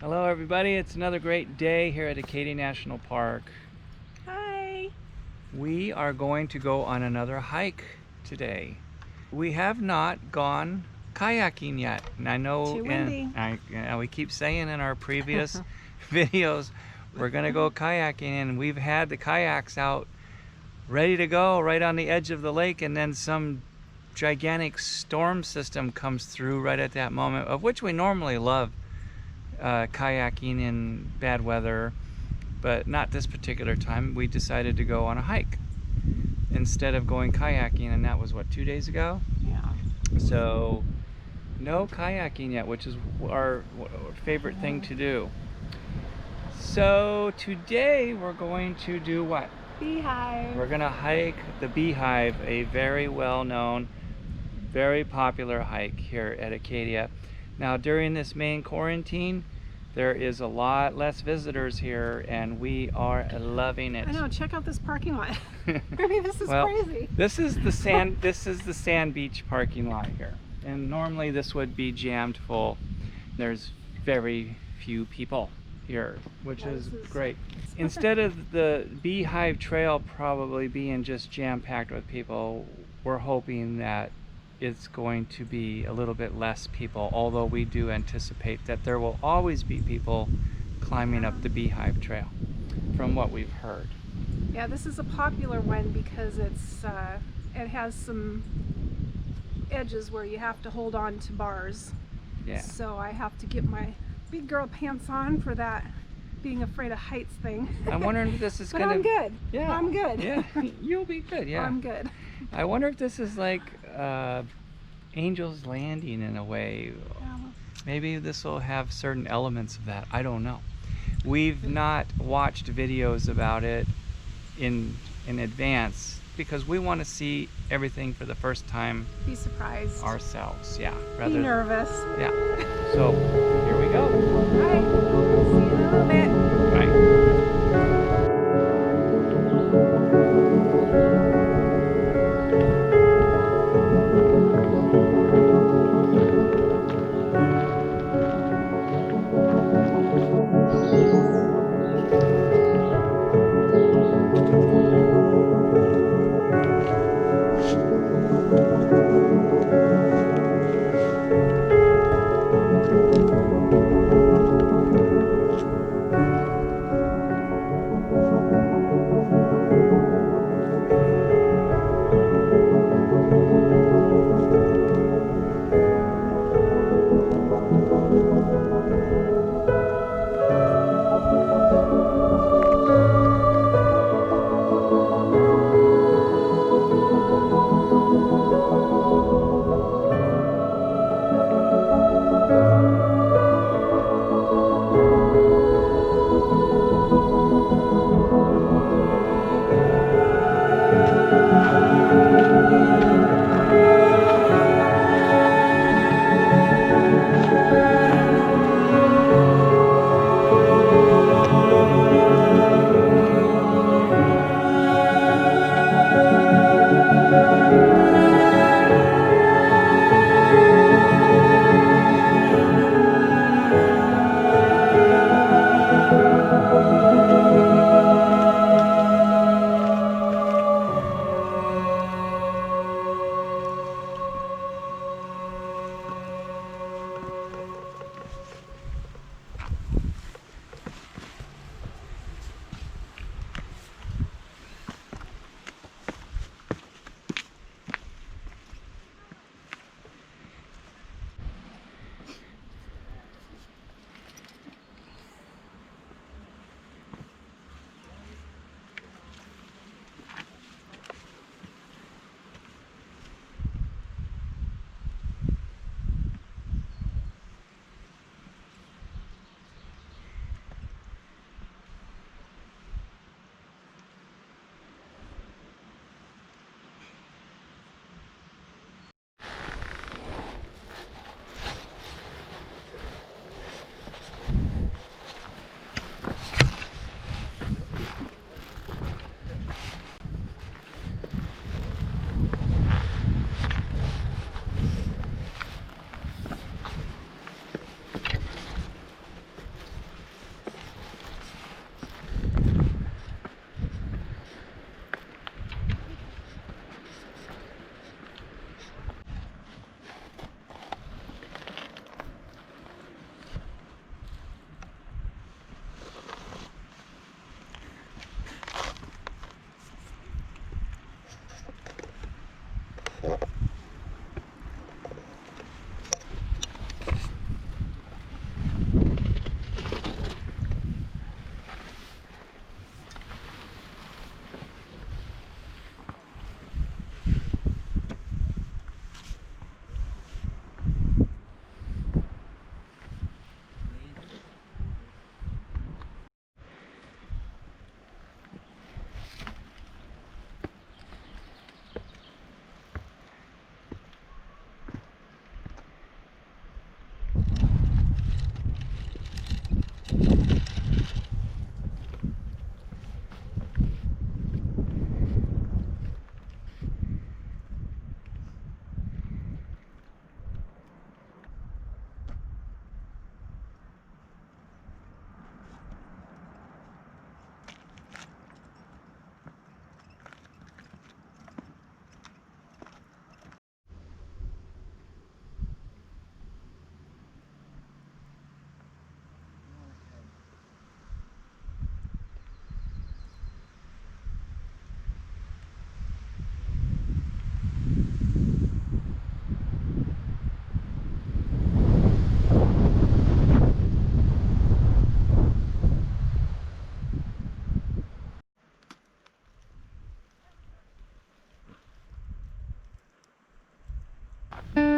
Hello everybody, it's another great day here at Acadia National Park. Hi! We are going to go on another hike today. We have not gone kayaking yet, and I know Too windy. we keep saying in our previous videos we're going to go kayaking, and we've had the kayaks out ready to go right on the edge of the lake, and then some gigantic storm system comes through right at that moment, of which we normally love kayaking in bad weather, but not this particular time. We decided to go on a hike instead of going kayaking, and that was what, 2 days ago? Yeah. So no kayaking yet, which is our favorite thing to do. So today we're going to do what? Beehive. We're gonna hike the Beehive, a very well-known, very popular hike here at Acadia. Now during this Maine quarantine, there is a lot less visitors here, and we are loving it. I know, check out this parking lot. I mean, this is crazy. This is the sand beach parking lot here. And normally this would be jammed full. There's very few people here, which is great. Instead of the Beehive Trail probably being just jam-packed with people, we're hoping that it's going to be a little bit less people, although we do anticipate that there will always be people climbing up the Beehive Trail, from what we've heard. Yeah, this is a popular one because it has some edges where you have to hold on to bars. Yeah. So I have to get my big girl pants on for that being afraid of heights thing. I'm wondering if this is but gonna... I'm good. Yeah. I'm good. Yeah, you'll be good, yeah. I'm good. I wonder if this is like Angel's Landing in a way. Yeah. Maybe this will have certain elements of that. I don't know. We've not watched videos about it in advance because we want to see everything for the first time. Be surprised. Ourselves, yeah. Be nervous. Yeah. So here we go. All right. See you in a little bit. Bye. you.